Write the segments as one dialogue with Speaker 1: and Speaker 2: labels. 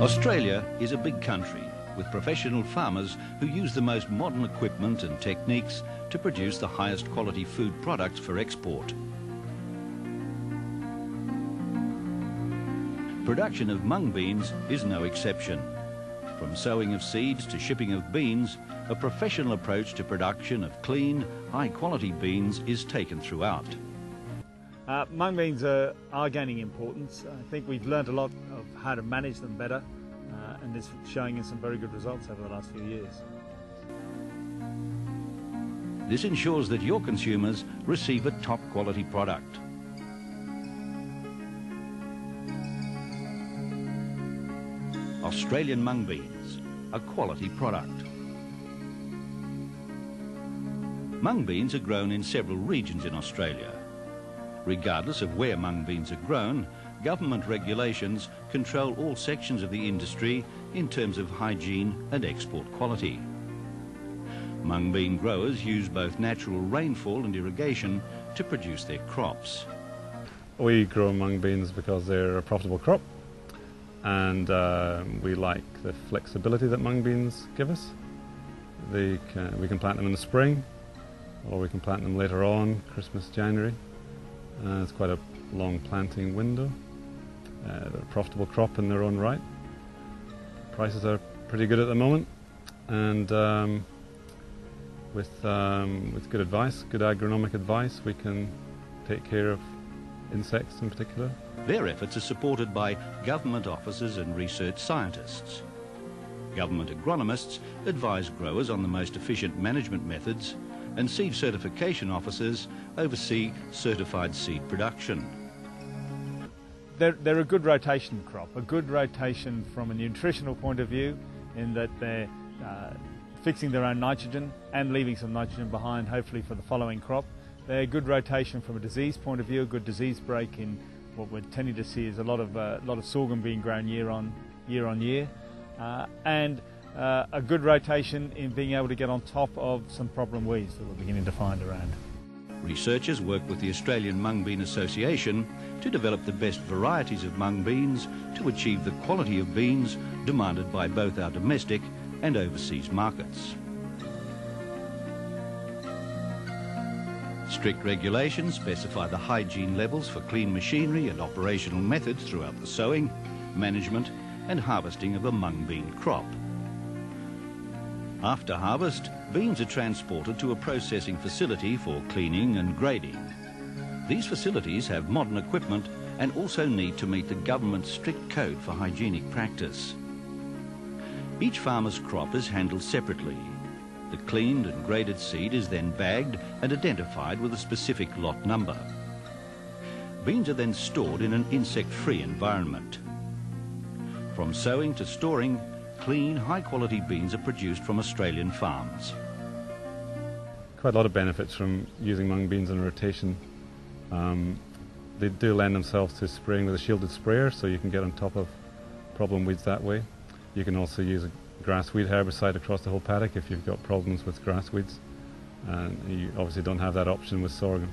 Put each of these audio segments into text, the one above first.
Speaker 1: Australia is a big country with professional farmers who use the most modern equipment and techniques to produce the highest quality food products for export. Production of mung beans is no exception. From sowing of seeds to shipping of beans, a professional approach to production of clean, high-quality beans is taken throughout.
Speaker 2: Mung beans are gaining importance. I think we've learned a lot of how to manage them better, and it's showing us some very good results over the last few years.
Speaker 1: This ensures that your consumers receive a top-quality product. Australian mung beans, a quality product. Mung beans are grown in several regions in Australia. Regardless of where mung beans are grown, government regulations control all sections of the industry in terms of hygiene and export quality. Mung bean growers use both natural rainfall and irrigation to produce their crops.
Speaker 3: We grow mung beans because they're a profitable crop, and we like the flexibility that mung beans give us. We can plant them in the spring, or we can plant them later on, Christmas, January. It's quite a long planting window. They're a profitable crop in their own right. Prices are pretty good at the moment, and with good advice, good agronomic advice, we can take care of insects in particular.
Speaker 1: Their efforts are supported by government officers and research scientists. Government agronomists advise growers on the most efficient management methods, and seed certification officers oversee certified seed production.
Speaker 2: They're a good rotation crop, a good rotation from a nutritional point of view, in that they're fixing their own nitrogen and leaving some nitrogen behind, hopefully for the following crop. They're a good rotation from a disease point of view, a good disease break in what we're tending to see is a lot of sorghum being grown year on year, and a good rotation in being able to get on top of some problem weeds that we're beginning to find around.
Speaker 1: Researchers work with the Australian Mung Bean Association to develop the best varieties of mung beans to achieve the quality of beans demanded by both our domestic and overseas markets. Strict regulations specify the hygiene levels for clean machinery and operational methods throughout the sowing, management and harvesting of a mung bean crop. After harvest, beans are transported to a processing facility for cleaning and grading. These facilities have modern equipment and also need to meet the government's strict code for hygienic practice. Each farmer's crop is handled separately. The cleaned and graded seed is then bagged and identified with a specific lot number. Beans are then stored in an insect-free environment. From sowing to storing, clean, high-quality beans are produced from Australian farms.
Speaker 3: Quite a lot of benefits from using mung beans in rotation. They do lend themselves to spraying with a shielded sprayer, so you can get on top of problem weeds that way. You can also use a grass weed herbicide across the whole paddock if you've got problems with grass weeds. And you obviously don't have that option with sorghum.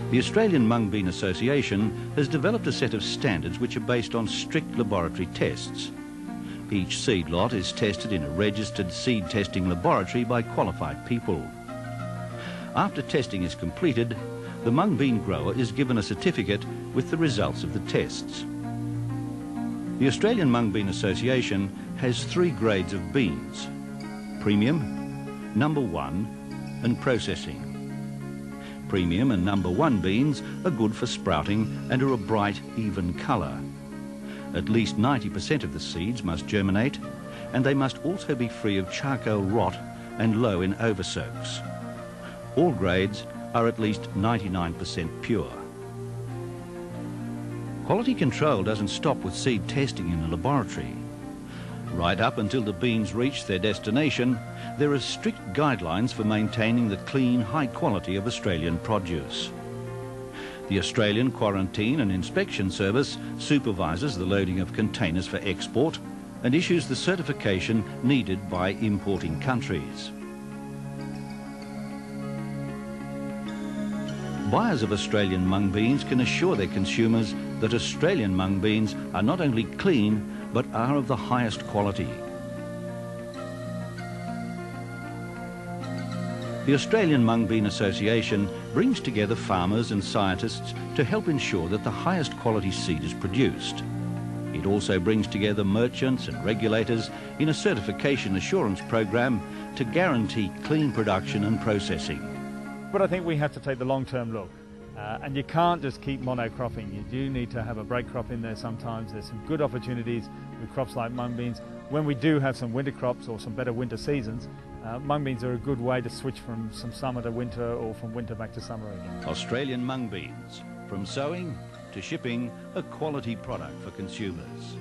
Speaker 1: The Australian Mung Bean Association has developed a set of standards which are based on strict laboratory tests. Each seed lot is tested in a registered seed testing laboratory by qualified people. After testing is completed, the mung bean grower is given a certificate with the results of the tests. The Australian Mung Bean Association has 3 grades of beans: premium, number 1 and processing. Premium and number 1 beans are good for sprouting and are a bright, even colour. At least 90% of the seeds must germinate, and they must also be free of charcoal rot and low in oversoaks. All grades are at least 99% pure. Quality control doesn't stop with seed testing in the laboratory. Right up until the beans reach their destination, there are strict guidelines for maintaining the clean, high quality of Australian produce. The Australian Quarantine and Inspection Service supervises the loading of containers for export and issues the certification needed by importing countries. Buyers of Australian mung beans can assure their consumers that Australian mung beans are not only clean, but are of the highest quality. The Australian Mung Bean Association brings together farmers and scientists to help ensure that the highest quality seed is produced. It also brings together merchants and regulators in a certification assurance program to guarantee clean production and processing.
Speaker 2: But I think we have to take the long-term look. And you can't just keep monocropping. You do need to have a break crop in there sometimes. There's some good opportunities with crops like mung beans. When we do have some winter crops or some better winter seasons, mung beans are a good way to switch from some summer to winter or from winter back to summer again.
Speaker 1: Australian mung beans, from sowing to shipping, a quality product for consumers.